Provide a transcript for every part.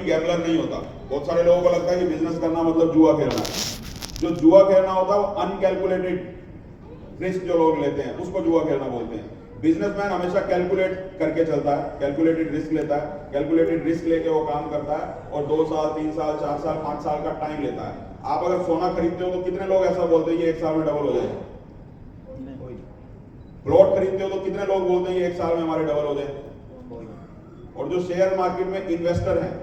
Gambler नहीं होता। बहुत सारे लोगों को लगता है कि बिजनेस करना मतलब जुआ खेलना है। जो जुआ खेलना होता है वो अनकैलकुलेटेड रिस्क जो लोग लेते हैं उसको जुआ खेलना बोलते हैं। बिजनेसमैन हमेशा कैलकुलेट करके चलता है, कैलकुलेटेड रिस्क लेता है, कैलकुलेटेड रिस्क लेके वो काम करता है और 2 साल 3 साल 4 साल 5 साल का टाइम लेता है। आप अगर सोना खरीदते हो तो कितने लोग ऐसा बोलते हैं ये 1 साल में डबल हो जाएगा? प्लॉट खरीदते हो तो कितने लोग बोलते हैं ये 1 साल में हमारे डबल हो जाए? और जो शेयर मार्केट में इन्वेस्टर हैं,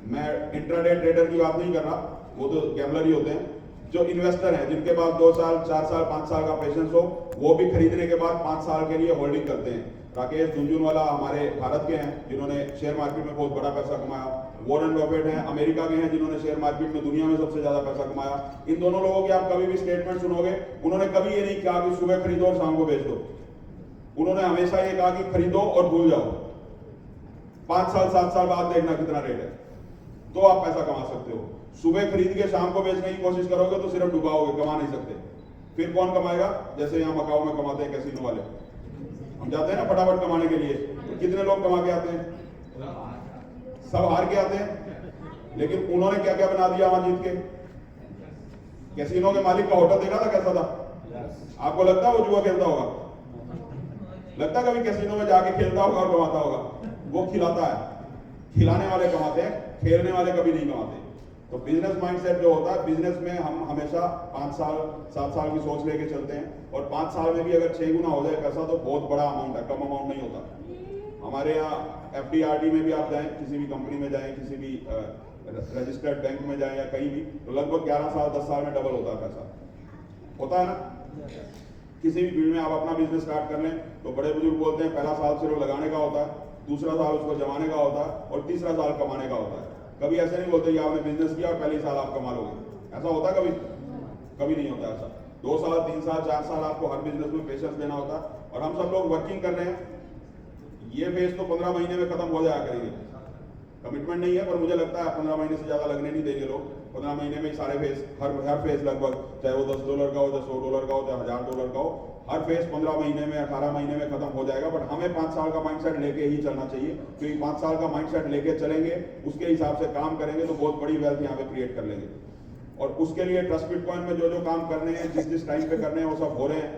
मैं इंट्राडे ट्रेडर की बात नहीं कर रहा, वो तो गैम्बलर ही होते हैं। जो इन्वेस्टर हैं जिनके पास 2 साल 4 साल 5 साल का पेशेंस हो, वो भी खरीदने के बाद 5 साल के लिए होल्डिंग करते हैं। राकेश झुनझुनवाला हमारे भारत के हैं जिन्होंने शेयर मार्केट में बहुत बड़ा पैसा कमाया। वॉरेन बफेट हैं अमेरिका के हैं जिन्होंने शेयर मार्केट में दुनिया में सबसे ज्यादा पैसा कमाया। इन दोनों लोगों की आप कभी भी स्टेटमेंट सुनोगे, उन्होंने कभी ये नहीं कहा कि सुबह खरीदो और शाम को बेच दो। उन्होंने हमेशा ये कहा कि खरीदो और भूल जाओ, 5 साल 7 साल बाद देखना कितना रेट है, तो आप पैसा कमा सकते हो। सुबह खरीद के शाम को बेचने की कोशिश करोगे तो सिर्फ डुबाओगे, कमा नहीं सकते। फिर कौन कमाएगा? जैसे यहाँ मकाऊ में कमाते हैं कैसीनो वाले, हम जाते हैं ना फटाफट कमाने के लिए, तो कितने लोग कमा के आते हैं? सब हार के आते हैं। लेकिन उन्होंने क्या क्या बना दिया वहां जीत के? कैसीनो के मालिक का होटल देखा था कैसा था? आपको लगता है वो जुआ खेलता होगा? लगता कभी कैसीनो में जाके खेलता होगा और कमाता होगा? वो खिलाता है, खिलाने वाले कमाते हैं, खेलने वाले कभी नहीं कमाते। तो बिजनेस माइंडसेट जो होता है, बिजनेस में हम हमेशा 5 साल 7 साल की सोच लेके चलते हैं और 5 साल में भी अगर 6 गुना हो जाए पैसा तो बहुत बड़ा अमाउंट है, कम अमाउंट नहीं होता। हमारे यहाँ FDRD में भी आप जाएं, किसी भी कंपनी में जाएं, किसी भी रजिस्टर्ड बैंक में जाएं या कहीं भी, तो लगभग 11 साल 10 साल में डबल होता है पैसा, होता है ना। किसी भी फील्ड में आप अपना बिजनेस स्टार्ट कर लें तो बड़े बुजुर्ग बोलते हैं पहला साल सिर्फ लगाने का होता है, दूसरा साल उसको जमाने का होता है और तीसरा साल कमाने का होता है। कभी ऐसे नहीं बोलते कि आपने बिजनेस किया और पहले साल आप कमा लोगे, ऐसा होता कभी? कभी नहीं होता ऐसा। 2 साल 3 साल 4 साल आपको हर बिजनेस में पेशेंस देना होता है। और हम सब लोग वर्किंग कर रहे हैं, ये फेज तो 15 महीने में खत्म हो जाया करेंगे। कमिटमेंट नहीं है पर मुझे लगता है 15 महीने से ज्यादा लगने नहीं देंगे लोग। 15 महीने में सारे फेज, हर फेज लगभग, चाहे वो $10 का हो, चाहे $100 का हो, चाहे $1000 का हो, हर फेज 15 महीने में 18 महीने में खत्म हो जाएगा। बट हमें 5 साल का माइंडसेट लेके ही चलना चाहिए, क्योंकि 5 साल का माइंडसेट लेके चलेंगे, उसके हिसाब से काम करेंगे तो बहुत बड़ी वेल्थ यहाँ पे क्रिएट कर लेंगे। और उसके लिए ट्रस्ट बिटकॉइन में जो जो काम करने हैं, जिस टाइम पे करने हैं, वो सब हो रहे हैं।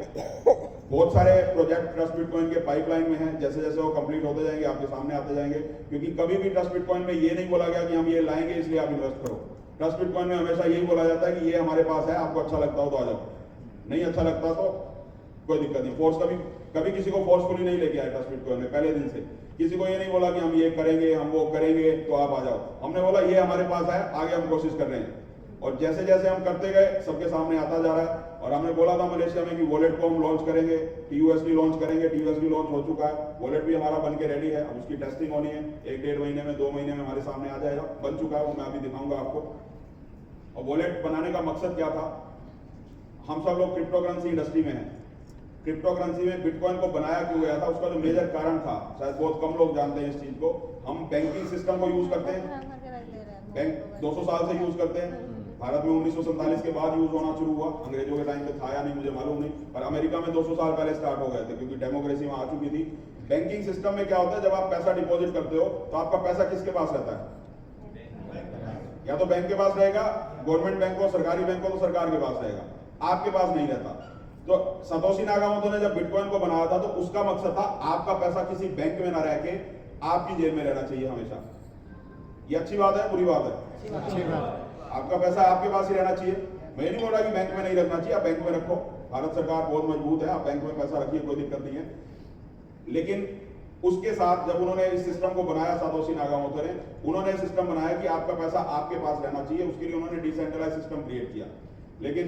बहुत सारे प्रोजेक्ट ट्रस्ट बिटकॉइन के पाइपलाइन में हैं, जैसे जैसे वो कंप्लीट होते जाएंगे आपके सामने आते जाएंगे। क्योंकि कभी भी ट्रस्ट बिटकॉइन में ये नहीं बोला गया कि हम ये लाएंगे इसलिए आप इन्वेस्ट करो। ट्रस्ट बिटकॉइन में हमेशा यही बोला जाता है कि ये हमारे पास है, आपको अच्छा लगता हो तो आ जाओ, नहीं अच्छा लगता तो कोई दिक्कत नहीं। फोर्स कभी किसी को फोर्सफुली नहीं लेके आए ट्रस्ट बिटकॉइन में। पहले दिन से किसी को ये नहीं बोला कि हम ये करेंगे, हम वो करेंगे तो आप आ जाओ। हमने बोला ये हमारे पास है, आगे हम कोशिश कर रहे हैं। और जैसे जैसे हम करते गए सबके सामने आता जा रहा है। और हमने बोला था मलेशिया में कि वॉलेट को हम लॉन्च करेंगे, TUSD लॉन्च करेंगे, TUSD लॉन्च हो चुका है, वॉलेट भी हमारा बन के रेडी है। अब उसकी टेस्टिंग होनी है, 1-1.5 महीने में 2 महीने में हमारे सामने आ जाएगा। बन चुका है वो, मैं अभी दिखाऊंगा आपको। और वॉलेट बनाने का मकसद क्या था? हम सब लोग क्रिप्टो करेंसी इंडस्ट्री में हैं। क्रिप्टो करेंसी में बिटकॉइन को बनाया क्यों गया था, उसका जो मेजर कारण था, शायद बहुत कम लोग जानते हैं इस चीज को। हम बैंकिंग सिस्टम को यूज करते हैं, बैंक 200 साल से यूज करते हैं। भारत में 1947 के बाद यूज होना शुरू हुआ, अंग्रेजों के टाइम पे था या नहीं मुझे मालूम नहीं, पर अमेरिका में 200 साल पहले स्टार्ट हो गए थे, क्योंकि डेमोक्रेसी वहां आ चुकी थी। बैंकिंग सिस्टम में क्या होता है, जब आप पैसा डिपॉजिट करते हो तो आपका पैसा किसके पास रहता है? या तो बैंक के पास रहेगा, गवर्नमेंट बैंक हो, सरकारी बैंक हो तो सरकार के पास रहेगा, आपके पास नहीं रहता। तो सतोशी नाकामोटो ने जब बिटकॉइन को बनाया था तो उसका मकसद था आपका पैसा किसी बैंक में ना रह के आपकी जेब में रहना चाहिए हमेशा। ये अच्छी बात है, बुरी बात है? अच्छी बात। आपका पैसा आपके पास ही रहना चाहिए। मैं नहीं बोल रहा कि बैंक में नहीं रखना चाहिए, आप बैंक में रखो, भारत सरकार बहुत मजबूत है, आप बैंक में पैसा रखिए, कोई दिक्कत नहीं है। लेकिन उसके साथ जब उन्होंने इस सिस्टम को बनाया, सातोशी नाकामोटो ने, उन्होंने सिस्टम बनाया कि आपका पैसा आपके पास रहना चाहिए। उसके लिए उन्होंने डिसेंट्रलाइज सिस्टम क्रिएट किया। लेकिन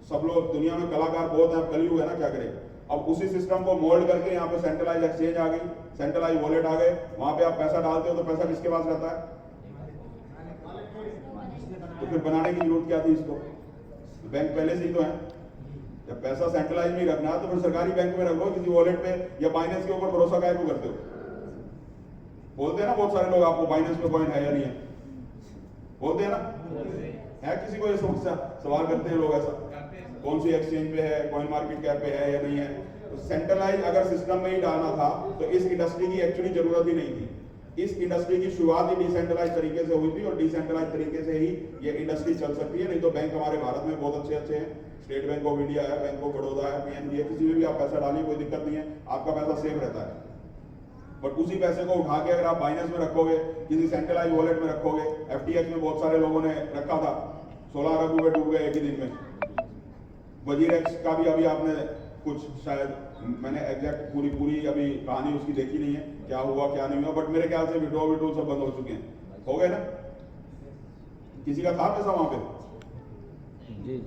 सब लोग, दुनिया में कलाकार बहुत है, कलयुग है ना, क्या करें। अब उसी सिस्टम को मोल्ड करके यहाँ पे सेंट्रलाइज एक्सचेंज आ गई, सेंट्रलाइज वॉलेट आ गए, वहां पे आप पैसा डालते हो तो पैसा किसके पास रहता है? तो फिर बनाने की जरूरत क्या थी इसको? बैंक पहले से ही तो है। जब पैसा सेंट्रलाइज नहीं रखना तो फिर सरकारी बैंक में रखो, किसी वॉलेट पे या बाइनेंस के ऊपर भरोसा काहे को करते हो? बोलते हैं ना बहुत सारे लोग, आपको बाइनेंस में कॉइन है या नहीं है, बोलते हैं ना। है किसी को ये समस्या? सवाल करते हैं लोग ऐसा, कौन सी एक्सचेंज पे है, कॉइन मार्केट कैप पे है या नहीं है। तो सेंट्रलाइज अगर सिस्टम में ही डालना था तो इस इंडस्ट्री की एक्चुअली जरूरत ही नहीं थी। इस इंडस्ट्री की शुरुआत ही डिसेंट्रलाइज तरीके से हुई थी और डिसेंट्रलाइज तरीके से ही ये इंडस्ट्री चल सकती है। नहीं तो बैंक हमारे भारत में बहुत अच्छे अच्छे हैं, स्टेट बैंक ऑफ इंडिया है, बैंक ऑफ बड़ौदा है, पीएनबी है, किसी में भी आप पैसा डालिए कोई दिक्कत नहीं है, आपका पैसा सेफ रहता है। बट उसी पैसे को उठा के अगर आप बाइनेंस में रखोगे, किसी सेंट्रलाइज वॉलेट में रखोगे, एफटीएक्स में बहुत सारे लोगों ने रखा था, 16 अरब रुपए डूब गए एक ही दिन में। वजीरेक्स का भी अभी आपने कुछ, शायद मैंने एग्जैक्ट पूरी अभी कहानी उसकी देखी नहीं है, क्या हुआ क्या नहीं हुआ, बट मेरे ख्याल से विड्रॉल सब बंद हो चुके हैं, हो गए ना? किसी का था पैसा वहां पे? जी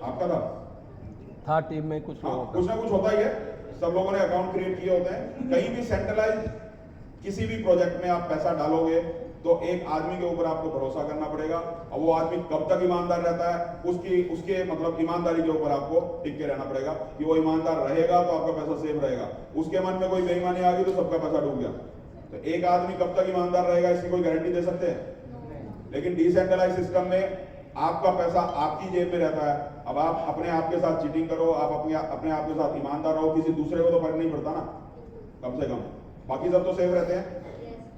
आपका था टीम में कुछ लोगों का। कुछ ना कुछ होता ही है, सब लोगों ने अकाउंट क्रिएट किए होते हैं। कहीं भी सेंट्रलाइज किसी भी प्रोजेक्ट में आप पैसा डालोगे तो एक आदमी के ऊपर आपको भरोसा करना पड़ेगा, और वो आदमी कब तक ईमानदार रहता है उसके मतलब ईमानदारी के ऊपर आपको टिक के रहना पड़ेगा कि वो ईमानदार रहेगा तो आपका पैसा सेफ रहेगा। उसके मन में कोई बेईमानी आ गई तो सबका पैसा डूब गया। तो एक आदमी कब तक ईमानदार रहेगा इसकी कोई गारंटी दे सकते हैं? लेकिन डिसेंट्रलाइज सिस्टम में आपका पैसा आपकी जेब में रहता है। अब आप अपने आप के साथ चीटिंग करो, आप अपने आप के साथ ईमानदार रहो, किसी दूसरे को तो फर्क नहीं पड़ता ना, कम से कम बाकी सब तो सेफ रहते हैं।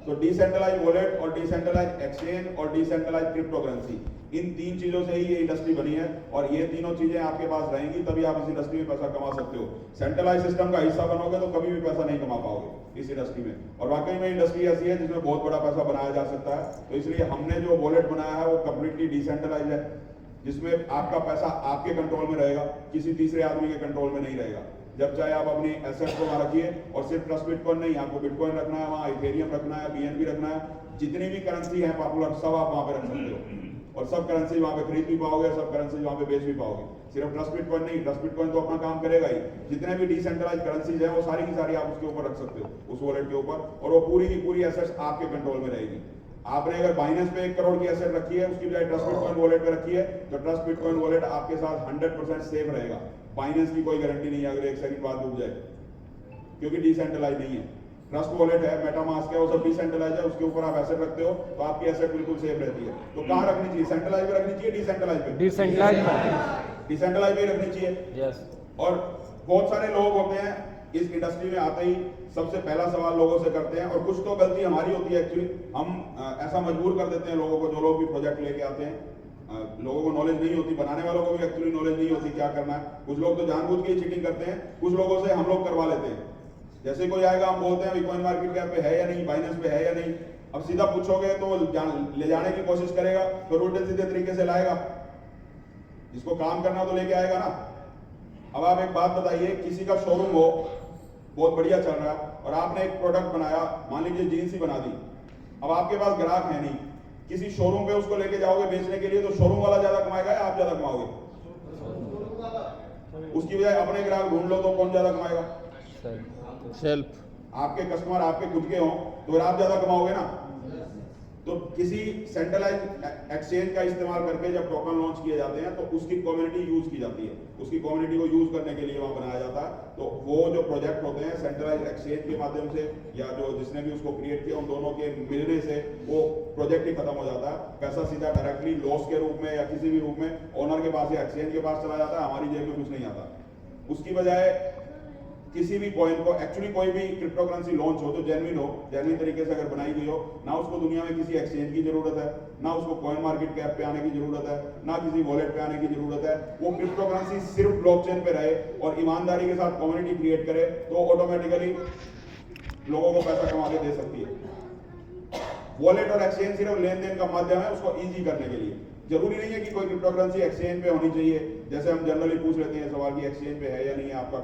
तो डिसेंट्रलाइज वॉलेट और डिसेंट्रलाइज एक्सचेंज और डिसेंट्रलाइज क्रिप्टो करेंसी, इन तीन चीजों से ही ये इंडस्ट्री बनी है, और ये तीनों चीजें आपके पास रहेंगी तभी आप इस इंडस्ट्री में पैसा कमा सकते हो। सेंट्रलाइज सिस्टम का हिस्सा बनोगे तो कभी भी पैसा नहीं कमा पाओगे इस इंडस्ट्री में, और वाकई में इंडस्ट्री ऐसी है जिसमें बहुत बड़ा पैसा बनाया जा सकता है। तो इसलिए हमने जो वॉलेट बनाया है वो कम्प्लीटली डिसेंट्रलाइज है, जिसमें आपका पैसा आपके कंट्रोल में रहेगा, किसी तीसरे आदमी के कंट्रोल में नहीं रहेगा। जब चाहे आप अपनी एसेट्स को वहां रखिए, और सिर्फ ट्रस्ट बिटकॉइन नहीं, आपको बिटकॉइन रखना है वहां, इथेरियम रखना है, बीएनबी रखना है, जितनी भी करेंसी है पॉपुलर सब आप वहां पे रख सकते हो, और सब करेंसी वहां पे खरीद भी पाओगे, सब करेंसी वहां पे बेच भी पाओगे। सिर्फ ट्रस्ट बिटकॉइन नहीं, ट्रस्ट बिटकॉइन तो अपना काम करेगा ही, जितने भी डिसेंट्रलाइज करेंसीज है वो सारी की सारी आप उसके ऊपर रख सकते हो, उस वॉलेट के ऊपर, और वो पूरी की पूरी एसेट्स आपके कंट्रोल में रहेगी। आपने अगर बाइनेंस पे 1 करोड़ की एसेट रखी है, उसकी बजाय ट्रस्ट बिटकॉइन वॉलेट पे रखी है, तो ट्रस्ट बिटकॉइन वॉलेट आपके साथ 100% सेफ रहेगा। बाइनेंस की कोई गारंटी नहीं है अगर 1 सेकंड बाद डूब जाए, क्योंकि डिसेंट्रलाइज नहीं है। ट्रस्ट वॉलेट है, मेटामास्क है, वो सब डिसेंट्रलाइज है, उसके ऊपर आप एसेट रखते हो तो आपकी एसेट बिल्कुल सेफ रहती है। तो कहां रखनी चाहिए? सेंट्रलाइज पे रखनी चाहिए, डिसेंट्रलाइज पे? डिसेंट्रलाइज पे रखनी चाहिए। और बहुत सारे लोग होते हैं इस इंडस्ट्री में आते ही सबसे पहला सवाल लोगों से करते हैं, और कुछ तो गलती हमारी होती है एक्चुअली, हम ऐसा मजबूर कर देते हैं लोगों को, जो लोग भी प्रोजेक्ट लेके आते हैं, लोगों को नॉलेज नहीं होती, बनाने वालों को भी एक्चुअली नॉलेज नहीं होती क्या करना है। कुछ लोग तो जानबूझ के चीटिंग करते हैं, कुछ लोगों से हम लोग करवा लेते हैं। जैसे कोई आएगा हम बोलते हैं बिटकॉइन मार्केट कैप पे है या नहीं, बाइनेंस पे है या नहीं, अब सीधा पूछोगे तो ले जाने की कोशिश करेगा, तो उल्टे सीधे तरीके से लाएगा। जिसको काम करना तो लेके आएगा ना। अब आप एक बात बताइए, किसी का शोरूम हो बहुत बढ़िया चल रहा है, और आपने एक प्रोडक्ट बनाया, मान लीजिए जीन्स ही बना दी, अब आपके पास ग्राहक है नहीं, किसी शोरूम पे उसको लेके जाओगे बेचने के लिए, तो शोरूम वाला ज्यादा कमाएगा या आप ज्यादा कमाओगे? उसकी बजाय अपने ग्राहक ढूंढ लो तो कौन ज्यादा कमाएगा? सेल्फ। आपके कस्टमर आपके खुद के हों तो आप ज्यादा कमाओगे ना। तो किसी सेंट्रलाइज एक्सचेंज का इस्तेमाल करके जब टोकन लॉन्च किए जाते हैं तो उसकी कम्युनिटी यूज की जाती है, उसकी कम्युनिटी को यूज करने के लिए वहां बनाया जाता है। तो वो जो प्रोजेक्ट होते हैं सेंट्रलाइज एक्सचेंज के माध्यम से, या जो जिसने भी उसको क्रिएट किया, उन दोनों के मिलने से वो प्रोजेक्ट ही खत्म हो जाता है। पैसा सीधा डायरेक्टली लॉस के रूप में या किसी भी रूप में ओनर के पास या एक्सचेंज के पास चला जाता है, हमारी जेब में कुछ नहीं आता। उसकी बजाय किसी भी कॉइन को, एक्चुअली कोई भी क्रिप्टो करेंसी लॉन्च हो तो जेन्युइन तरीके से अगर बनाई गई हो, ना उसको दुनिया में किसी एक्सचेंज की जरूरत है, ना उसको कॉइन मार्केट कैप पे आने की जरूरत है, ना किसी वॉलेट पे आने की जरूरत है। वो क्रिप्टो करेंसी सिर्फ ब्लॉकचेन पे रहे और ईमानदारी के साथ कम्युनिटी क्रिएट करे तो ऑटोमेटिकली लोगों को पैसा कमा के दे सकती है। वॉलेट और एक्सचेंज सिर्फ लेन देन का माध्यम है उसको ईजी करने के लिए। जरूरी नहीं है कि कोई क्रिप्टो करेंसी एक्सचेंज पे होनी चाहिए। जैसे हम जनरली पूछ लेते हैं सवाल की एक्सचेंज पे है या नहीं है आपका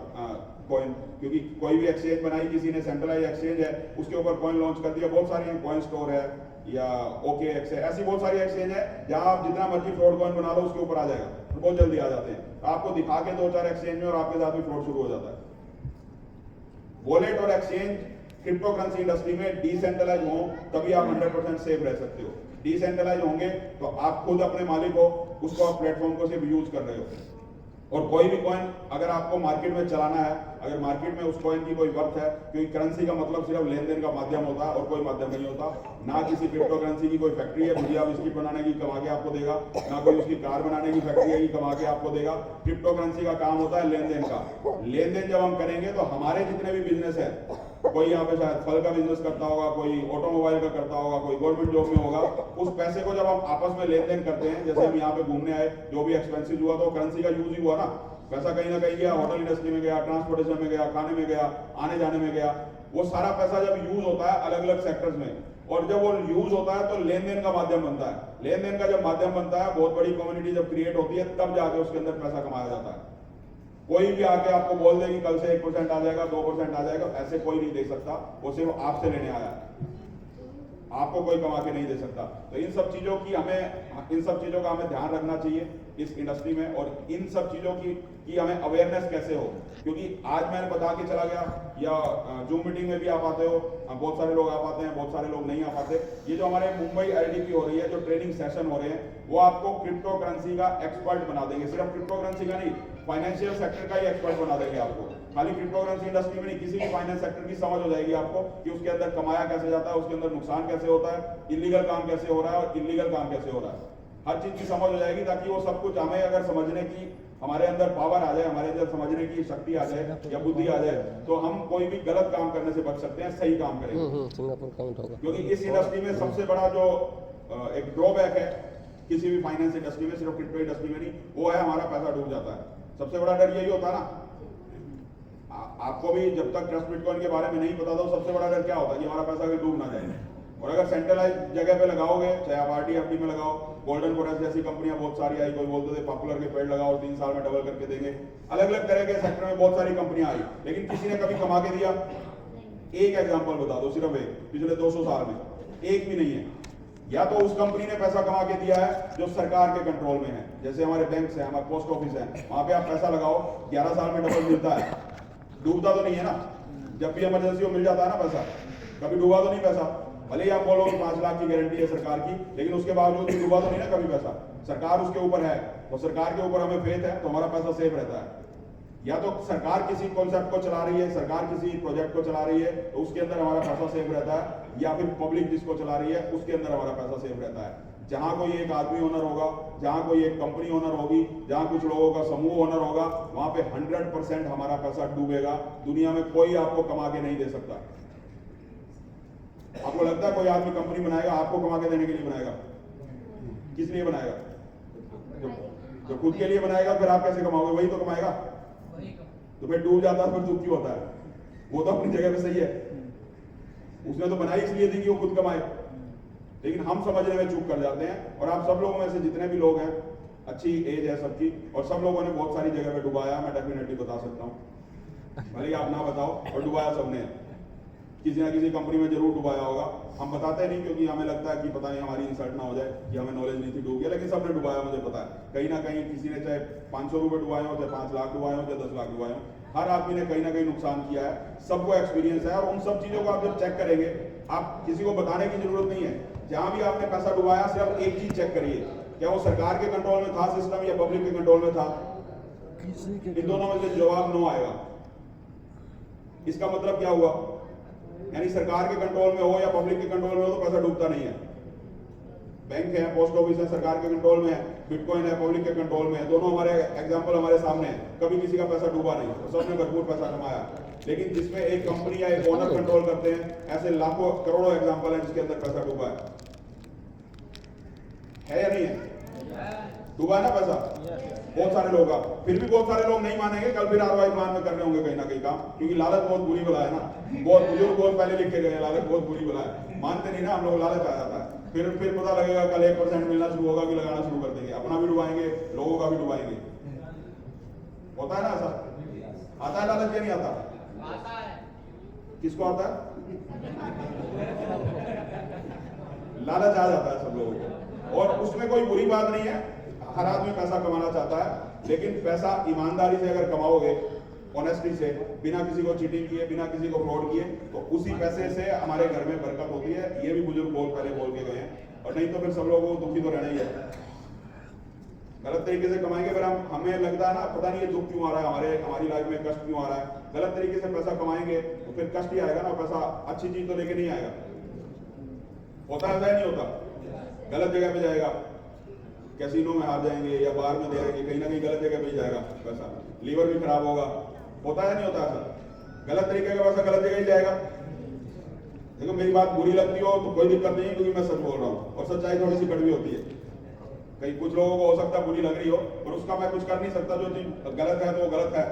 कॉइन, क्योंकि कोई भी एक्सचेंज बनाई किसी ने, सेंट्रलाइज एक्सचेंज है, उसके ऊपर कॉइन लॉन्च कर दिया। बहुत सारी कॉइन स्टोर है या OKX है, ऐसी बहुत सारी एक्सचेंज है जहां आप जितना मर्जी फ्रॉड कॉइन बना लो उसके ऊपर आ जाएगा, तो बहुत जल्दी आ जाते हैं। तो आपको दिखा के 2-4 एक्सचेंज में और आपके साथ भी फ्रॉड शुरू हो जाता है। वॉलेट और एक्सचेंज क्रिप्टो करेंसी इंडस्ट्री में डिसेंट्रलाइज हो तभी आप 100% सेफ रह सकते हो। डिसेंट्रलाइज होंगे तो आप खुद अपने मालिक हो, उसको आप प्लेटफॉर्म को सिर्फ यूज कर रहे हो। और कोई भी कॉइन अगर आपको मार्केट में चलाना है, अगर मार्केट में उस कॉइन की कोई वर्थ है, क्योंकि करेंसी का मतलब सिर्फ लेन देन का माध्यम होता है और कोई माध्यम नहीं होता। ना किसी क्रिप्टो करेंसी की कोई फैक्ट्री है भुजिया बिस्किट बनाने की कमा के आपको देगा, ना कोई उसकी कार बनाने की फैक्ट्री है कमा के आपको देगा। क्रिप्टो करेंसी का काम होता है लेन देन का। लेन देन जब हम करेंगे तो हमारे जितने भी बिजनेस है कोई यहाँ पे शायद फल का बिजनेस करता होगा, कोई ऑटोमोबाइल का करता होगा, कोई गवर्नमेंट जॉब में होगा। उस पैसे को जब हम आपस में लेन देन करते हैं, जैसे हम यहाँ पे घूमने आए, जो भी एक्सपेंसिव हुआ तो करेंसी का यूज ही हुआ ना, पैसा कहीं ना कहीं गया, होटल इंडस्ट्री में गया, ट्रांसपोर्टेशन में गया, खाने में गया, आने जाने में गया। वो सारा पैसा जब यूज होता है अलग अलग सेक्टर्स में, और जब वो यूज होता है तो लेन देन का माध्यम बनता है। लेन देन का जब माध्यम बनता है, बहुत बड़ी कम्युनिटी जब क्रिएट होती है, तब जाके उसके अंदर पैसा कमाया जाता है। कोई भी आके आपको बोल दे कि कल से 1% आ जाएगा, 2% आ जाएगा, ऐसे कोई नहीं दे सकता। वो सिर्फ आपसे लेने आया है, आपको कोई कमा के नहीं दे सकता। तो इन सब चीजों का हमें ध्यान रखना चाहिए इस इंडस्ट्री में, और इन सब चीजों की हमें अवेयरनेस कैसे हो। क्योंकि आज मैंने बता के चला गया, या जूम मीटिंग में भी आप आते हो, बहुत सारे लोग आ पाते हैं, बहुत सारे लोग नहीं आ पाते। ये जो हमारे मुंबई IDP हो रही है, जो ट्रेनिंग सेशन हो रहे हैं, वो आपको क्रिप्टो करेंसी का एक्सपर्ट बना देंगे। सिर्फ क्रिप्टो करेंसी का नहीं, फाइनेंशियल सेक्टर का ही एक्सपर्ट बना देंगे आपको। खाली क्रिप्टो करेंसी इंडस्ट्री में नहीं, किसी भी फाइनेंस सेक्टर की समझ हो जाएगी आपको कि उसके अंदर कमाया कैसे जाता है, उसके अंदर नुकसान कैसे होता है, इलीगल काम कैसे हो रहा है और इलीगल काम कैसे हो रहा है। हर चीज की समझ हो जाएगी, ताकि वो सब कुछ हमें अगर समझने की हमारे अंदर पावर आ जाए, हमारे अंदर समझने की शक्ति आ जाए या बुद्धि आ जाए, तो हम कोई भी गलत काम करने से बच सकते हैं, सही काम करेंगे। सिंगापुर काउंट होगा। क्योंकि इस इंडस्ट्री में सबसे बड़ा जो एक ड्रॉबैक है किसी भी फाइनेंस इंडस्ट्री में, सिर्फ क्रिप्टो इंडस्ट्री में नहीं, वो है हमारा पैसा डूब जाता है। सबसे बड़ा डर यही होता है ना। आपको भी जब तक ट्रस्ट बिटकॉइन के बारे में नहीं पता था, सबसे बड़ा डर क्या होता है कि हमारा पैसा कहीं डूब ना जाए। और अगर सेंट्रलाइज जगह पे लगाओगे, चाहे आप RD/FD में लगाओ, गोल्डन फॉरेस्ट जैसी कंपनियां बहुत सारी आई, कोई बोलते थे पॉपुलर के पेड़ लगाओ और 3 साल में डबल करके देंगे। अलग अलग तरह के सेक्टर में बहुत सारी कंपनियां आई, लेकिन किसी ने कभी कमा के दिया? एक एग्जाम्पल बता दो, सिर्फ एक, पिछले 200 साल में एक भी नहीं है। या तो उस कंपनी ने पैसा कमा के दिया है जो सरकार के कंट्रोल में है, जैसे हमारे बैंक है, हमारे पोस्ट ऑफिस है, वहां पे आप पैसा लगाओ, 11 साल में डबल मिलता है। डूबता तो नहीं है ना, जब भी इमरजेंसी में मिल जाता है ना पैसा, कभी डूबा तो नहीं पैसा। भले ही आप बोलो कि 5 लाख की गारंटी है सरकार की, लेकिन उसके बावजूद डूबा तो नहीं ना कभी पैसा। सरकार उसके ऊपर है, और सरकार के ऊपर हमें फेथ है, तो हमारा पैसा सेफ रहता है। या तो सरकार किसी कॉन्सेप्ट को चला रही है, सरकार किसी प्रोजेक्ट को चला रही है, तो उसके अंदर हमारा पैसा सेफ रहता है, या फिर पब्लिक जिसको चला रही है उसके अंदर हमारा पैसा सेफ रहता है। जहां कोई एक आदमी ओनर होगा, जहां कोई एक कंपनी ओनर होगी, जहां कुछ लोगों का समूह ओनर होगा, वहां पे 100% हमारा पैसा डूबेगा। दुनिया में कोई आपको कमा के नहीं दे सकता। आपको लगता है कोई आदमी कंपनी बनाएगा आपको कमा के देने के लिए बनाएगा? किस लिए बनाएगा? जो खुद के लिए बनाएगा, फिर आप कैसे कमाओगे? वही तो कमाएगा। तो फिर डूब जाता है, फिर दुख क्यों होता है? वो तो अपनी जगह पे सही है, उसने तो बनाई इसलिए थी कि वो खुद कमाए। लेकिन हम समझने में चूक कर जाते हैं। और आप सब लोगों में से जितने भी लोग हैं, अच्छी एज है सबकी, और सब लोगों ने बहुत सारी जगह पे डुबाया, मैं डेफिनेटली बता सकता हूँ, भले ही आप ना बताओ, और डुबाया सबने। किसी ना किसी कंपनी में जरूर डुबाया होगा। हम बताते नहीं क्योंकि हमें लगता है कि पता नहीं हमारी इंसल्ट ना हो जाए, कि हमें नॉलेज नहीं थी, डूब गया। लेकिन सबने डुबाया, मुझे पता है। कहीं ना कहीं किसी ने चाहे 500 रुपए डुबाए हो, चाहे 5 लाख डुबाए हो, चाहे 10 लाख डुबाए हो, हर आदमी ने कहीं ना कहीं नुकसान किया है। सबको एक्सपीरियंस है, और उन सब चीजों को आप जब चेक करेंगे, आप किसी को बताने की जरूरत नहीं है। जहां भी आपने पैसा डुबाया, सिर्फ एक चीज चेक करिए, क्या वो सरकार के कंट्रोल में था सिस्टम, या पब्लिक के कंट्रोल में था? इन दोनों में से जवाब नो आएगा। इसका मतलब क्या हुआ? यानी सरकार के कंट्रोल में हो या पब्लिक के कंट्रोल में हो, तो पैसा डूबता नहीं है। बैंक है, पोस्ट ऑफिस है, सरकार के कंट्रोल में है, बिटकॉइन है, पब्लिक के कंट्रोल में है। दोनों हमारे एग्जांपल हमारे सामने है, कभी किसी का पैसा डूबा नहीं, तो सबने भरपूर पैसा कमाया। लेकिन जिसमें एक कंपनी या एक ओनर कंट्रोल करते हैं, ऐसे लाखों करोड़ों एग्जांपल है जिसके अंदर पैसा डूबा है या नहीं है? डूबा है ना पैसा, बहुत सारे लोग। फिर भी बहुत सारे लोग नहीं मानेंगे, कल फिर ROI प्लान में कर रहे होंगे कहीं ना कहीं काम, क्योंकि लालच बहुत बुरी बला है ना। बहुत बुजुर्ग बहुत पहले लिखे गए, लालच बहुत बुरी बला है। मानते नहीं ना हम लोग, लालच आ जाता है। फिर पता लगेगा कल 1% मिलना शुरू होगा कि लगाना शुरू कर देंगे, अपना भी डुबाएंगे, लोगों का भी डुबाएंगे। होता है ना ऐसा? आता है लालच या नहीं आता? आता है। किसको आता है? लालच आ जाता है सब लोगों को, और उसमें कोई बुरी बात नहीं है। हर आदमी पैसा कमाना चाहता है, लेकिन पैसा ईमानदारी से अगर कमाओगे, ऑनेस्टी से, बिना किसी को चीटिंग किए, बिना किसी को फ्रॉड किए, तो उसी पैसे से हमारे घर में बरकत होती है। ये भी बुजुर्ग पहले बोल के गए हैं। और नहीं तो फिर सब लोगों को दुखी तो रहना ही है। गलत तरीके से कमाएंगे, फिर हमें लगता है ना, पता नहीं ये दुख क्यों आ रहा है, हमारी लाइफ में कष्ट क्यों आ रहा है। गलत तरीके से पैसा कमाएंगे तो फिर कष्ट ही आएगा ना, पैसा अच्छी चीज तो लेके नहीं आएगा। होता है ऐसा नहीं होता? गलत जगह पे जाएगा, कैसीनो में हार जाएंगे या बाहर में देंगे, कहीं ना कहीं गलत जगह पे ही जाएगा पैसा, लीवर भी खराब होगा। होता है नहीं होता ऐसा? गलत तरीके का पैसा गलत जगह ही जाएगा। देखो मेरी बात बुरी लगती हो तो कोई दिक्कत नहीं, क्योंकि मैं सच बोल रहा हूँ और सच्चाई थोड़ी सी कड़वी होती है। कहीं कुछ लोगों को हो सकता है बुरी लग रही हो, पर उसका मैं कुछ कर नहीं सकता। जो चीज गलत है तो वो गलत है।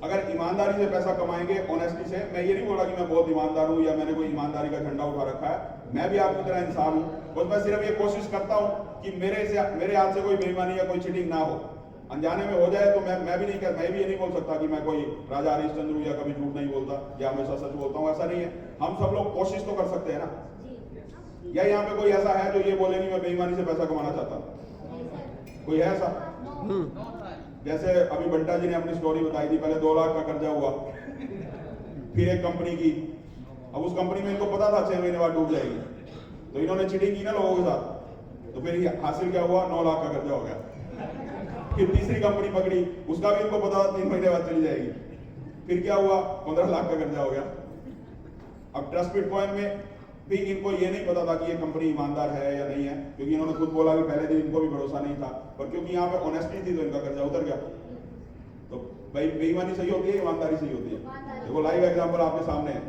अगर ईमानदारी से पैसा कमाएंगे, ऑनेस्टी से, मैं ये नहीं बोल रहा कि मैं बहुत ईमानदार हूँ या मैंने कोई ईमानदारी का झंडा उठा रखा है, मैं भी आपकी तरह इंसान हूँ। बस मैं सिर्फ ये कोशिश करता हूँ कि मेरे हाथ से कोई बेईमानी या कोई चीटिंग ना हो। अनजाने में हो जाए तो मैं भी ये नहीं बोल सकता कि मैं कोई राजा हरिश्चंद्र हूँ या कभी झूठ नहीं बोलता या हमेशा सच बोलता हूँ, ऐसा नहीं है। हम सब लोग कोशिश तो कर सकते हैं ना। या यहाँ पे कोई ऐसा है जो ये बोले कि मैं बेईमानी से पैसा कमाना चाहता? कोई है ऐसा? जैसे अभी बंटा जी ने अपनी स्टोरी बताई थी, पहले 2 लाख का कर्जा हुआ, फिर एक कंपनी की। अब उस कंपनी में इनको पता था 6 महीने बाद डूब जाएगी, तो इन्होंने चीटिंग की ना लोगों के साथ, तो फिर हासिल क्या हुआ? 9 लाख का कर्जा हो गया। फिर तीसरी कंपनी पकड़ी, उसका भी इनको पता था 3 महीने बाद चली जाएगी, फिर क्या हुआ? 15 लाख का कर्जा हो गया। अब ट्रस्ट बिटकॉइन में भी इनको ये नहीं पता था कि ये कंपनी ईमानदार है या नहीं है, क्योंकि इन्होंने खुद बोला कि पहले दिन इनको भी भरोसा नहीं था, पर क्योंकि यहाँ पे ऑनेस्टी थी तो इनका कर्जा उतर गया। तो भाई बेईमानी सही होती है, ईमानदारी सही होती है? देखो लाइव एग्जांपल आपके सामने है।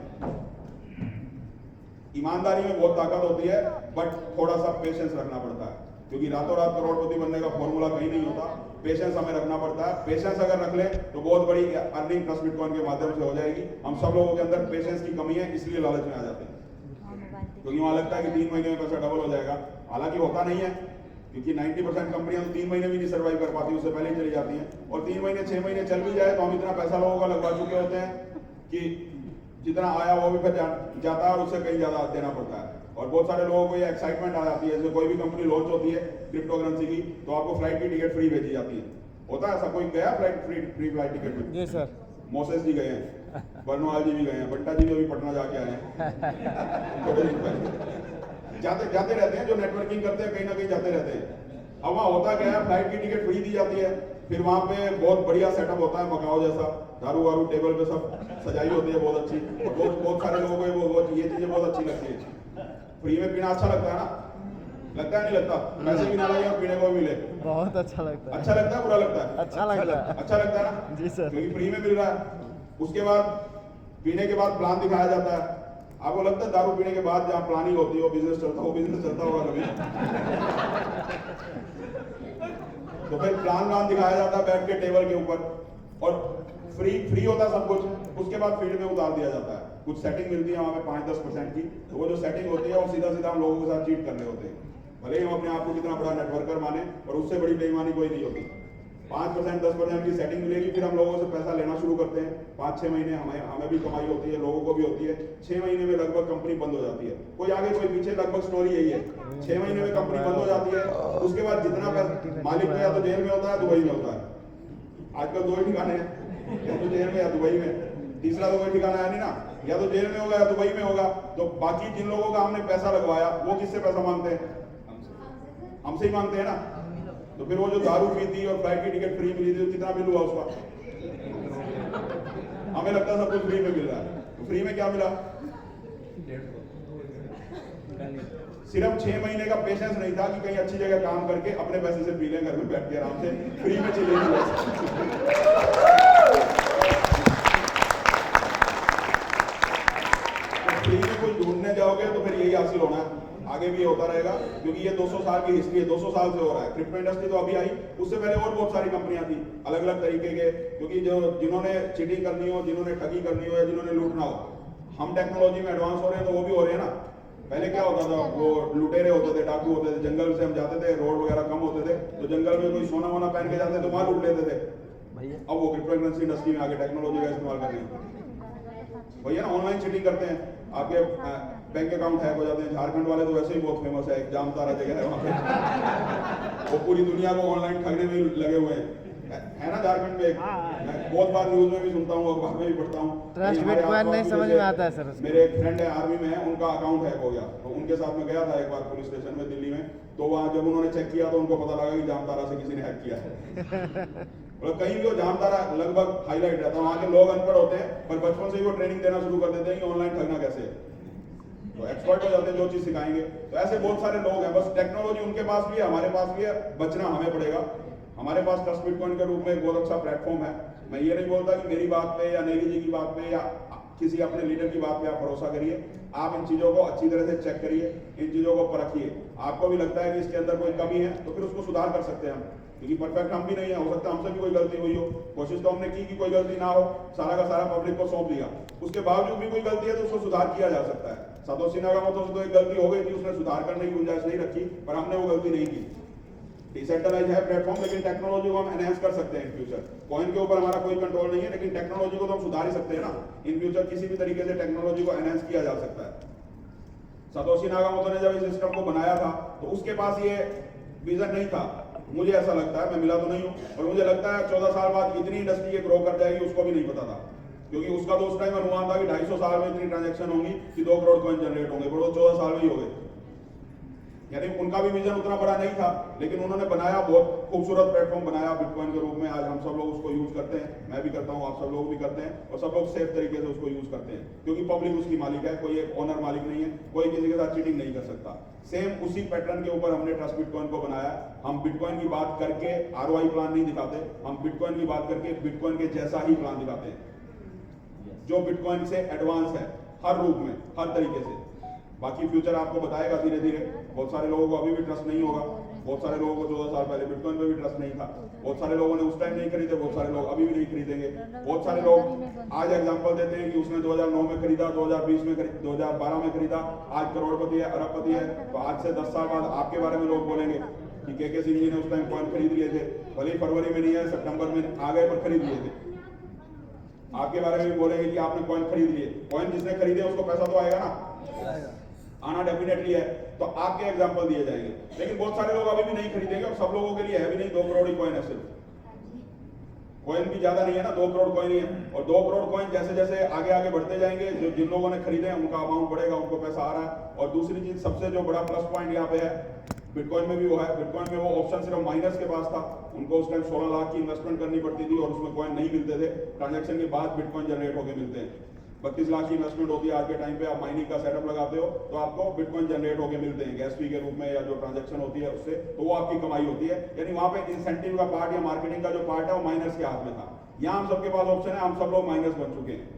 ईमानदारी में बहुत ताकत होती है, बट थोड़ा सा पेशेंस रखना पड़ता है, क्योंकि रातों रात करोड़पति बनने का फॉर्मूला कहीं नहीं होता। पेशेंस हमें रखना पड़ता है। पेशेंस अगर रख ले तो बहुत बड़ी अर्निंग ट्रस्ट बिटकॉइन के माध्यम से हो जाएगी। हम सब लोगों के अंदर पेशेंस की कमी है, इसलिए लालच में आ जाते हैं, क्योंकि वहां लगता है कि 3 महीने में पैसा डबल हो जाएगा। हालांकि होता नहीं है, क्योंकि 90% कंपनियां तो 3 महीने भी नहीं सर्वाइव कर पाती, उससे पहले ही चली जाती हैं। और 3 महीने 6 महीने चल भी जाए तो हम इतना पैसा लोगों का लगवा चुके होते हैं कि जितना आया वो भी फिर जाता है और उससे कहीं ज्यादा देना पड़ता है। और बहुत सारे लोगों को ये एक्साइटमेंट आ जाती है, जैसे कोई भी कंपनी लॉन्च होती है क्रिप्टो करेंसी की, तो आपको फ्लाइट की टिकट फ्री भेजी जाती है। होता है ऐसा? कोई गया फ्री फ्लाइट टिकट में? जी सर। मोसेस जी गए हैं, बर्नवाल जी भी गए हैं, बंटा जी भी अभी पटना जाके आए हैं थोड़े दिन पहले। जाते रहते हैं, जो नेटवर्किंग करते हैं कहीं ना कहीं जाते रहते हैं। अब वहाँ होता क्या है, फ्लाइट की टिकट फ्री दी जाती है, फिर वहाँ पे बहुत बढ़िया सेटअप होता है मकाओ जैसा, दारू वारू टेबल पे सब सजाई होती है बहुत अच्छी। बहुत सारे लोगों को ये चीजें बहुत अच्छी लगती है। फ्री में पीना अच्छा लगता है ना? लगता है नहीं लगता? पैसे भी ना लगे और पीने को भी मिले, बहुत अच्छा लगता है। अच्छा लगता है बुरा लगता है? अच्छा लगता है। अच्छा लगता है ना? जी सर। क्योंकि फ्री में मिल रहा है। उसके बाद पीने के बाद प्लान दिखाया जाता है। आपको लगता है दारू पीने के बाद जहाँ प्लानिंग होती है वो बिजनेस चलता होगा कभी? तो फिर प्लान दिखाया जाता है बैठ के टेबल के ऊपर, और फ्री होता है सब कुछ। उसके बाद फील्ड में उतार दिया जाता है, कुछ सेटिंग मिलती है वहाँ पे 5-10% की, तो वो जो सेटिंग होती है वो सीधा हम लोगों के साथ चीट कर रहे होते हैं। भले ही हम अपने आप को कितना बड़ा नेटवर्कर माने, और उससे बड़ी बेईमानी कोई नहीं होती। 5% 10% की सेटिंग मिलेगी, फिर हम लोगों से पैसा लेना शुरू करते हैं। 5-6 महीने हमें भी कमाई होती है, लोगों को भी होती है। 6 महीने में लगभग कंपनी बंद हो जाती है। कोई आगे कोई पीछे, लगभग स्टोरी यही है। 6 महीने में कंपनी बंद हो जाती है। उसके बाद जितना पैसा मालिक तो या तो जेल में होता है, दुबई में होता है। आजकल 2 ही ठिकाने हैं, या तो जेल में या दुबई में। तीसरा तो कोई ठिकाना है नहीं ना, या तो जेल में होगा या दुबई में होगा। तो बाकी जिन लोगों का हमने पैसा लगवाया वो किससे पैसा मांगते हैं? हमसे ही मांगते हैं ना। तो फिर वो जो दारू पी थी और फ्लाइट की टिकट फ्री मिली थी, तो कितना बिल हुआ उसका? हमें लगता है सब कुछ फ्री में मिल रहा है, तो फ्री में क्या मिला? सिर्फ 6 महीने का पेशेंस नहीं था कि कहीं अच्छी जगह काम करके अपने पैसे से पी लें घर में बैठ के आराम से, फ्री में चले। फ्री में कुछ ढूंढने जाओगे तो फिर यही हासिल होना है, आगे भी होता रहेगा, क्योंकि ये 200 साल की हिस्ट्री है, 200 साल से हो रहा है। क्रिप्टो इंडस्ट्री तो अभी आई, उससे पहले और बहुत सारी कंपनियां थी अलग अलग तरीके के, क्योंकि जिन्होंने चीटिंग करनी हो, जिन्होंने ठगी करनी हो या जिन्होंने लूटना हो, हम टेक्नोलॉजी में एडवांस हो रहे हैं तो वो भी हो रहे हैं ना। पहले क्या होता था, वो लुटेरे होते थे, डाकू होते थे, जंगल से हम जाते थे, रोड वगैरह कम होते थे, तो जंगल में कोई सोना वोना पहन के जाते तो वहां लूट लेते थे। अब वो क्रिप्टो करेंसी इंडस्ट्री में आगे टेक्नोलॉजी का इस्तेमाल कर रहे हैं। भैया ना ऑनलाइन चीटिंग करते हैं, आपके बैंक अकाउंट हैक हो जाते हैं। झारखंड वाले तो वैसे ही बहुत फेमस है, एक जामतारा जगह है वहाँ पे, वो पूरी दुनिया को ऑनलाइन ठगने में लगे हुए हैं, है ना झारखंड में। मैं बहुत बार न्यूज में भी सुनता हूँ, अखबार में भी पढ़ता हूँ। ट्रस्ट बिटकॉइन नहीं समझ में आता है सर। मेरे एक फ्रेंड है आर्मी में है, उनका अकाउंट हैक हो गया, तो उनके साथ में गया था एक बार पुलिस स्टेशन में दिल्ली में। तो वहाँ जब उन्होंने चेक किया तो उनको पता लगा कि जामतारा से किसी ने हैक किया है। मतलब कहीं भी जामतारा लगभग हाईलाइट रहता है, वहाँ के लोग अनपढ़ होते हैं, पर बचपन से ही वो ट्रेनिंग देना शुरू कर देते हैं कि ऑनलाइन ठगना कैसे है, तो एक्सपर्ट हो जाते हैं, जो चीज सिखाएंगे। तो ऐसे बहुत सारे लोग हैं, बस टेक्नोलॉजी उनके पास भी है, हमारे पास भी है, बचना हमें पड़ेगा। हमारे पास ट्रस्ट बिटकॉइन के रूप में एक बहुत अच्छा प्लेटफॉर्म है, मैं ये नहीं बोलता कि मेरी बात पे या नेगी जी की बात पे या किसी अपने लीडर की बात पे आप भरोसा करिए। आप इन चीजों को अच्छी तरह से चेक करिए, इन चीजों को परखिए। आपको भी लगता है कि इसके अंदर कोई कमी है तो फिर उसको सुधार कर सकते हैं हम, क्योंकि परफेक्ट हम भी नहीं है, हो सकता है हमसे भी कोई गलती हुई हो। कोशिश तो हमने की कि कोई गलती ना हो, सारा का सारा पब्लिक को सौंप दिया, उसके बावजूद भी कोई गलती है तो उसको सुधार किया जा सकता है। सतोशी नाकामोटो से तो एक गलती हो गई थी, उसने सुधार करने की गुंजाइश नहीं रखी, पर हमने वो गलती नहीं की। डिसेंट्रलाइज है प्लेटफॉर्म, लेकिन टेक्नोलॉजी को हम एनहांस कर सकते हैं इन फ्यूचर। कॉइन के ऊपर हमारा कोई कंट्रोल नहीं है, लेकिन टेक्नोलॉजी को तो हम सुधार ही सकते हैं ना। इन फ्यूचर किसी भी तरीके से टेक्नोलॉजी को एनहांस किया जा सकता है। सतोशी नाकामोटो ने जब इस सिस्टम को बनाया था तो उसके पास ये विजन नहीं था, मुझे ऐसा लगता है, मैं मिला तो नहीं हूं, और मुझे लगता है 14 साल बाद इतनी इंडस्ट्री ग्रो कर जाएगी उसको भी नहीं पता था, क्योंकि उसका तो उस टाइम अनुमान था कि 250 साल में इतनी ट्रांजैक्शन होंगी कि 2 करोड़ कॉइन जनरेट होंगे, पर वो 14 साल में ही हो गए। यानी उनका भी विजन उतना बड़ा नहीं था, लेकिन उन्होंने बनाया, बहुत खूबसूरत प्लेटफॉर्म बनाया बिटकॉइन के रूप में। आज हम सब लोग उसको यूज करते हैं, मैं भी करता हूं, आप सब लोग भी करते हैं, और सब लोग सेफ तरीके से उसको यूज करते हैं, क्योंकि पब्लिक उसकी मालिक है, कोई एक ओनर मालिक नहीं है, कोई किसी के साथ चीटिंग नहीं कर सकता। सेम उसी पैटर्न के ऊपर हमने ट्रस्ट बिटकॉइन को बनाया। हम बिटकॉइन की बात करके ROI प्लान नहीं दिखाते, हम बिटकॉइन की बात करके बिटकॉइन के जैसा ही प्लान दिखाते हैं, जो बिटकॉइन से एडवांस है हर रूप में, हर तरीके से। बाकी फ्यूचर आपको बताएगा धीरे धीरे। बहुत सारे लोगों को अभी भी ट्रस्ट नहीं होगा, बहुत सारे लोगों को 14 साल पहले बिटकॉइन पे भी ट्रस्ट नहीं था, बहुत सारे लोगों ने उस टाइम नहीं खरीदे, बहुत सारे लोग अभी भी नहीं खरीदेंगे। बहुत सारे लोग आज एग्जांपल देते हैं कि उसने 2009 में खरीदा, 2020 में खरीदा, 2012 में खरीदा, आज करोड़पति है, अरबपति है। तो आज से 10 साल बाद आपके बारे में लोग बोलेंगे कि के सिंह जी ने उस टाइम कॉइन खरीद लिए थे, भले फरवरी में नहीं है, सितंबर में आ गए, पर खरीद लिए थे। आपके बारे में भी बोलेंगे कि आपने कॉइन खरीद लिए। कॉइन जिसने खरीदे उसको पैसा तो आएगा ना, आना डेफिनेटली है, तो आपके एग्जांपल दिए जाएंगे। लेकिन बहुत सारे लोग अभी भी नहीं खरीदेंगे, और सब लोगों के लिए है भी नहीं। 2 करोड़ ही कॉइन है, सिर्फ कॉइन भी ज्यादा नहीं है ना, 2 करोड़ कॉइन ही है। और 2 करोड़ कॉइन जैसे जैसे आगे आगे बढ़ते जाएंगे, जो जिन लोगों ने खरीदे हैं उनका अमाउंट बढ़ेगा, उनको पैसा आ रहा है। और दूसरी चीज, सबसे जो बड़ा प्लस पॉइंट यहाँ पे है, बिटकॉइन में भी वो है, बिटकॉइन में वो ऑप्शन सिर्फ माइनर्स के पास था। उनको उस टाइम 16 लाख की इन्वेस्टमेंट करनी पड़ती थी, और उसमें कॉइन नहीं मिलते थे। ट्रांजैक्शन के बाद बिटकॉइन जनरेट होकर मिलते हैं। 32 लाख की इन्वेस्टमेंट होती है आज के टाइम पे, आप माइनिंग का सेटअप लगाते हो तो आपको बिटकॉइन जनरेट होकर मिलते हैं गैस फी के रूप में, या जो ट्रांजैक्शन होती है उससे, तो वो आपकी कमाई होती है। यानी वहां पे इंसेंटिव का पार्ट या मार्केटिंग का जो पार्ट है वो माइनर्स के हाथ में था। यहाँ हम सबके पास ऑप्शन है, हम सब लोग माइनर्स बन चुके हैं।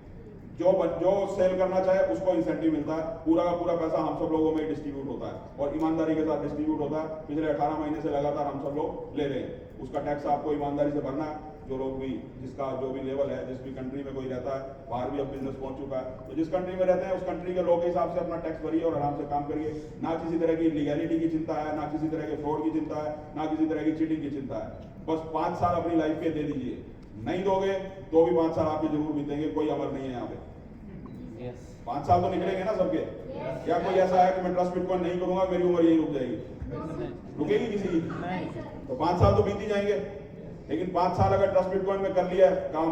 जो सेल करना चाहे उसको इंसेंटिव मिलता है, पूरा का पूरा पैसा हम सब लोगों में डिस्ट्रीब्यूट होता है, और ईमानदारी के साथ डिस्ट्रीब्यूट होता है। पिछले 18 महीने से लगातार हम सब लोग ले रहे हैं। उसका टैक्स आपको ईमानदारी से भरना है। जो लोग भी, जिसका जो भी लेवल है, जिस भी कंट्री में कोई रहता है, बाहर भी अब बिजनेस पहुंच चुका है, तो जिस कंट्री में रहते हैं उस कंट्री के लोग के हिसाब से अपना टैक्स भरिए और आराम से काम करिए। ना किसी तरह की लीगैलिटी की चिंता है, ना किसी तरह के फ्रॉड की चिंता है, ना किसी तरह की चीटिंग की चिंता है। बस 5 साल अपनी लाइफ के दे दीजिए, नहीं दोगे तो भी 5 साल आपके जरूर बीतेंगे, कोई अमर नहीं है यहाँ पे। 5 साल तो निकलेंगे ना सबके। या कोई ऐसा है कि मैं ट्रस्ट बिटकॉइन नहीं करूंगा, मेरी उम्र यही रुक जाएगी? रुकेगी किसी की? तो 5 साल तो बीत ही जाएंगे। लेकिन 5 साल अगर ट्रस्ट बिटकॉइन में कर लिया है काम,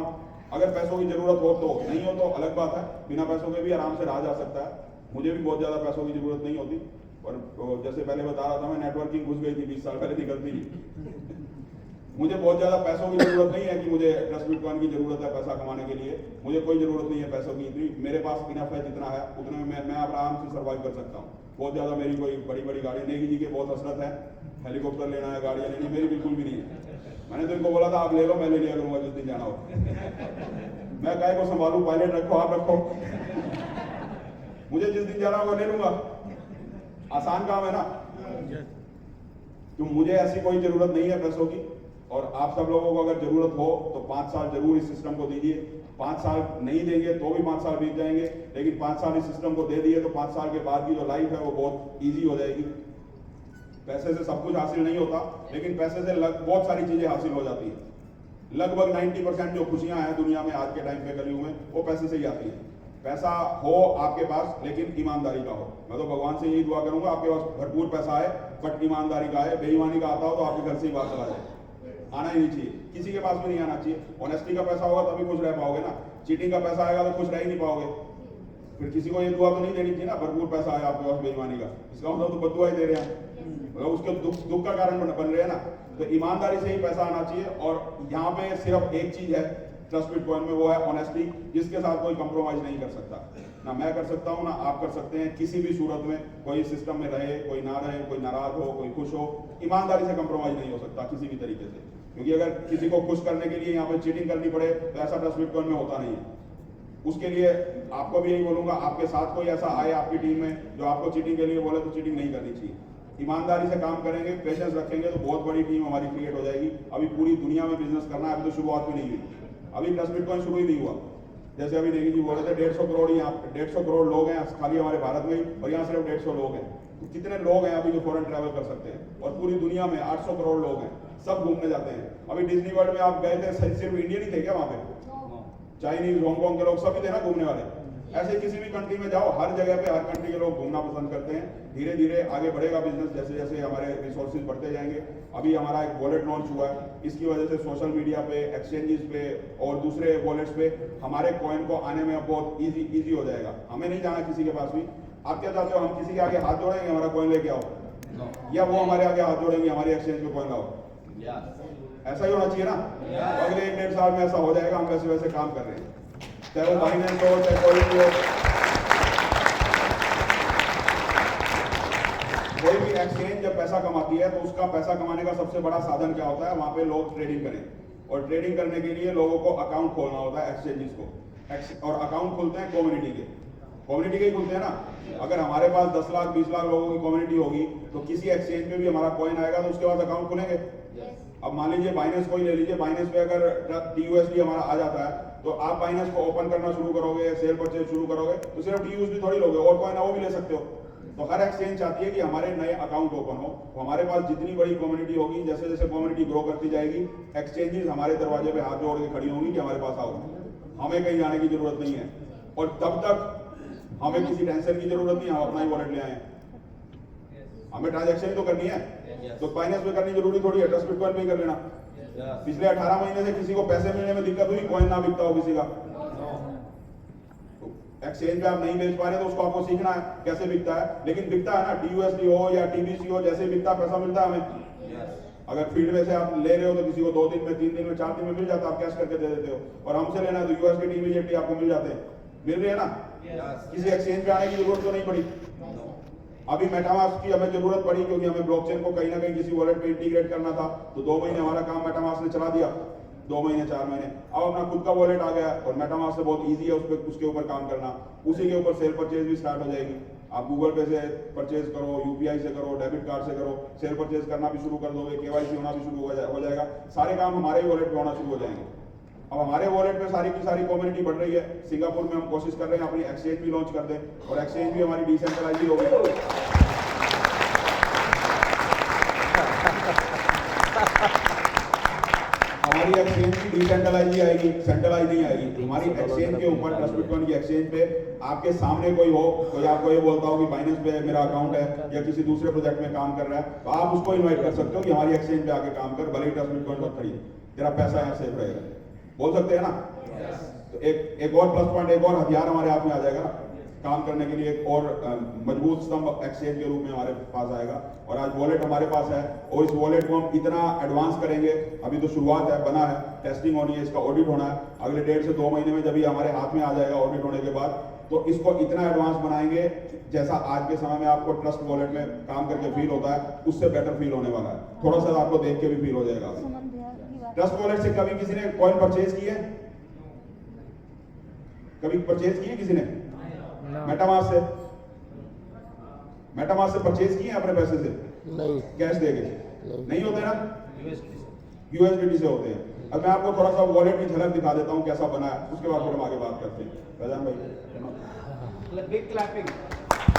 अगर पैसों की जरूरत हो तो, नहीं हो तो अलग बात है, बिना पैसों के भी आराम से रहा जा सकता है। मुझे भी बहुत ज्यादा पैसों की जरूरत नहीं होती, और जैसे पहले बता रहा था मैं, नेटवर्किंग घुस गई थी 20 साल पहले, निकलती नहीं। मुझे बहुत ज्यादा पैसों की जरूरत नहीं है कि मुझे ट्रस्ट बिटकॉइन की जरूरत है पैसा कमाने के लिए। मुझे कोई जरूरत नहीं है पैसों की, इतनी मेरे पास इनफ है, जितना है उतने में मैं आराम से सर्वाइव कर सकता हूँ। बहुत ज्यादा मेरी कोई बड़ी बड़ी गाड़ी, नेगी जी के बहुत हसरत है, हेलीकॉप्टर लेना है, गाड़ियां लेनी, मेरी बिल्कुल भी नहीं है। मैंने तो इनको बोला था आप ले लो, मैं ले लिया करूंगा जिस दिन जाना हो। मैं काय को संभालू, पायलट रखो, आप रखो, मुझे जिस दिन जाना होगा ले लूंगा। आसान काम है ना। तो मुझे ऐसी कोई जरूरत नहीं है पैसों की, और आप सब लोगों को अगर जरूरत हो तो 5 साल जरूर इस सिस्टम को दीजिए। 5 साल नहीं देंगे तो भी 5 साल बीत जाएंगे, लेकिन 5 साल इस सिस्टम को दे दिए तो 5 साल के बाद की जो लाइफ है वो बहुत ईजी हो जाएगी। पैसे से सब कुछ हासिल नहीं होता, लेकिन पैसे से बहुत सारी चीजें हासिल हो जाती हैं। लगभग 90% जो खुशियां हैं दुनिया में आज के टाइम पे कलयुग में, वो पैसे से ही आती हैं। पैसा हो आपके पास, लेकिन ईमानदारी का हो। मैं तो भगवान से यही दुआ करूंगा आपके पास भरपूर पैसा आए, बट ईमानदारी का है। बेईमानी का आता हो तो आपके घर से ही बात चला जाए, आना ही नहीं चाहिए, किसी के पास भी नहीं आना चाहिए। ऑनेस्टी का पैसा होगा तभी खुश रह पाओगे ना, चीटिंग का पैसा आएगा तो खुश रह ही नहीं पाओगे। फिर किसी को ये दुआ तो नहीं देनी चाहिए ना, भरपूर पैसा आया आपके पास बेईमानी का, इसका मतलब तो बदुआ ही दे रहे हैं, मतलब उसके दुख का कारण बन रहे हैं ना। तो ईमानदारी से ही पैसा आना चाहिए। और यहाँ पे सिर्फ एक चीज है ट्रस्ट बिटकॉइन में, वो है ऑनेस्टी, जिसके साथ कोई कंप्रोमाइज नहीं कर सकता। ना मैं कर सकता हूँ, ना आप कर सकते हैं, किसी भी सूरत में। कोई सिस्टम में रहे, कोई ना रहे, कोई नाराज हो, कोई खुश हो, ईमानदारी से कंप्रोमाइज नहीं हो सकता किसी भी तरीके से। क्योंकि अगर किसी को खुश करने के लिए यहाँ पे चीटिंग करनी पड़े तो ऐसा ट्रस्ट बिटकॉइन में होता नहीं है। उसके लिए आपको भी यही बोलूंगा, आपके साथ कोई ऐसा आए आपकी टीम में जो आपको चीटिंग के लिए बोले तो चीटिंग नहीं करनी चाहिए। ईमानदारी से काम करेंगे, पेशेंस रखेंगे तो बहुत बड़ी टीम हमारी क्रिएट हो जाएगी। अभी पूरी दुनिया में बिजनेस करना है, अभी तो शुरुआत भी नहीं हुई, अभी ट्रस्ट बिटकॉइन शुरू ही नहीं हुआ। जैसे अभी नेगी जी बोल रहे थे 150 करोड़, यहाँ 150 करोड़ लोग हैं खाली हमारे भारत में ही, और यहाँ सिर्फ 150 लोग हैं। तो कितने लोग हैं अभी जो फॉरेन ट्रैवल कर सकते हैं, और पूरी दुनिया में 800 करोड़ लोग हैं, सब घूमने जाते हैं। अभी डिज्नी वर्ल्ड में आप गए थे, सिर्फ इंडियन ही थे क्या वहाँ पे? चाइनीज, हांगकांग के लोग सभी थे ना घूमने वाले। ऐसे किसी भी कंट्री में जाओ, हर जगह पे हर कंट्री के लोग घूमना पसंद करते हैं। धीरे धीरे आगे बढ़ेगा बिजनेस, जैसे जैसे हमारे रिसोर्सेज बढ़ते जाएंगे। अभी हमारा एक वॉलेट लॉन्च हुआ है, इसकी वजह से सोशल मीडिया पे, एक्सचेंजेस पे और दूसरे वॉलेट्स पे हमारे कॉइन को आने में बहुत इजी हो जाएगा। हमें नहीं जाना किसी के पास भी। आप क्या चाहते हो, हम किसी के आगे हाथ जोड़ेंगे हमारा कॉइन लेके आओ, या वो हमारे आगे हाथ जोड़ेंगे हमारी एक्सचेंज पे कॉइन लाओ? ऐसा ही होना चाहिए ना। अगले 1-1.5 साल में ऐसा हो जाएगा। हम वैसे वैसे काम कर रहे हैं, चाहे वो बाइनेंस हो, चाहे कोई भी हो। कोई भी एक्सचेंज जब पैसा कमाती है तो उसका पैसा कमाने का सबसे बड़ा साधन क्या होता है? वहां पे लोग ट्रेडिंग करें, और ट्रेडिंग करने के लिए लोगों को अकाउंट खोलना होता है एक्सचेंजेस को। और अकाउंट खुलते हैं कम्युनिटी के ही खुलते हैं ना। अगर हमारे पास 10 लाख 20 लाख लोगों की कम्युनिटी होगी तो किसी एक्सचेंज पे भी हमारा कॉइन आएगा तो उसके बाद अकाउंट खुलेंगे। अब मान लीजिए बाइनेंस को ही ले लीजिए, बाइनेंस पे अगर TUSD हमारा आ जाता है तो आप बाइनेंस को ओपन करना शुरू करोगे, सेल परचेज शुरू करोगे तो सिर्फ TUSD थोड़ी लोगे, और कॉइन वो भी ले सकते हो। तो हर एक्सचेंज चाहती है कि हमारे नए अकाउंट ओपन हो। तो हमारे पास जितनी बड़ी कम्युनिटी होगी, जैसे जैसे कम्युनिटी ग्रो करती जाएगी, एक्सचेंजेस हमारे दरवाजे पे हाथ जोड़ के खड़ी होंगी कि हमारे पास आओ, हमें कहीं जाने की जरूरत नहीं है। और तब तक हमें किसी टेंशन की जरूरत नहीं, हम अपना ही वॉलेट ले आए। हमें ट्रांजैक्शन तो करनी है, तो बाइनेंस में करनी जरूरी थोड़ी है, ट्रस्ट बिटकॉइन में ही कर लेना। पिछले 18 महीने से किसी को पैसे मिलने में दिक्कत हुई? कॉइन ना बिकता हो किसी का? एक्सचेंज पे आप नहीं बेच पा रहे तो उसको आपको सीखना है कैसे बिकता है, लेकिन बिकता है ना। TUSD हो या TBC हो, जैसे बिकता पैसा मिलता है हमें। अगर फील्ड में से आप ले रहे हो तो किसी को 2 दिन में, 3 दिन में, 4 दिन में मिल जाता है, आप कैश करके दे देते हो। और हमसे लेना है तो USD इमीडिएटली आपको मिल जाते हैं, मिल रही है ना। किसी एक्सचेंज पे आने की जरूरत तो नहीं पड़ी। अभी मेटामास्क की हमें जरूरत पड़ी क्योंकि हमें ब्लॉकचेन को कहीं ना कहीं किसी वॉलेट पे इंटीग्रेट करना था, तो 2 महीने हमारा काम मेटामास्क ने चला दिया, 2 महीने 4 महीने। अब अपना खुद का वॉलेट आ गया और मेटामास्क से बहुत इजी है उसके ऊपर काम करना। उसी के ऊपर सेल परचेज भी स्टार्ट हो जाएगी। आप गूगल पे से परचेज करो, UPI से करो, डेबिट कार्ड से करो, सेल परचेज करना भी शुरू कर दोगे, KYC होना भी शुरू हो जाएगा। सारे काम हमारे ही वॉलेट पे होना शुरू हो जाएंगे। अब हमारे वॉलेट पे सारी की सारी कम्युनिटी बढ़ रही है। सिंगापुर में हम कोशिश कर रहे हैं अपनी एक्सचेंज भी लॉन्च कर दें, और एक्सचेंज भी हमारी डिसेंट्रलाइज हो गई। हमारी एक्सचेंज की डिसेंट्रलाइज ही आएगी, सेंट्रलाइज नहीं आएगी। हमारी एक्सचेंज के ऊपर, ट्रस्ट बिटकॉइन की एक्सचेंज पे आपके सामने कोई हो, कोई आपको ये बोलता हो कि बाइनेंस पे मेरा अकाउंट है या किसी दूसरे प्रोजेक्ट में काम कर रहा है, तो आप उसको इन्वाइट कर सकते हो कि हमारी एक्सचेंज पे आके काम कर, भले ही ट्रस्ट बिटकॉइन मत खरीद, तेरा पैसा यहाँ सेफ रहेगा, बोल सकते हैं ना। तो एक और प्लस पॉइंट, एक और हथियार हमारे हाथ में आ जाएगा ना काम करने के लिए। एक और मजबूत स्तंभ एक्सचेंज के रूप में हमारे पास आएगा। और आज वॉलेट हमारे पास है, और इस वॉलेट को हम इतना एडवांस करेंगे, अभी तो शुरुआत है, बना है, टेस्टिंग होनी है, इसका ऑडिट होना है। अगले 1.5 से 2 महीने में जब ये हमारे हाथ में आ जाएगा ऑडिट होने के बाद, तो इसको इतना एडवांस बनाएंगे जैसा आज के समय में आपको ट्रस्ट वॉलेट में काम करके फील होता है, उससे बेटर फील होने वाला है। थोड़ा सा आपको देख के भी फील हो जाएगा। ट्रस्ट वॉलेट से कभी किसी ने कॉइन परचेज की है? कभी परचेज की है किसी ने? मेटामास्क से परचेज किए अपने पैसे से? नहीं। कैश देके? नहीं होते ना, USDT से होते हैं। अब मैं आपको थोड़ा सा वॉलेट की झलक दिखा देता हूँ कैसा बना है, उसके बाद फिर हम आगे बात करते हैं। राजान भाई, बिग क्लैपिंग।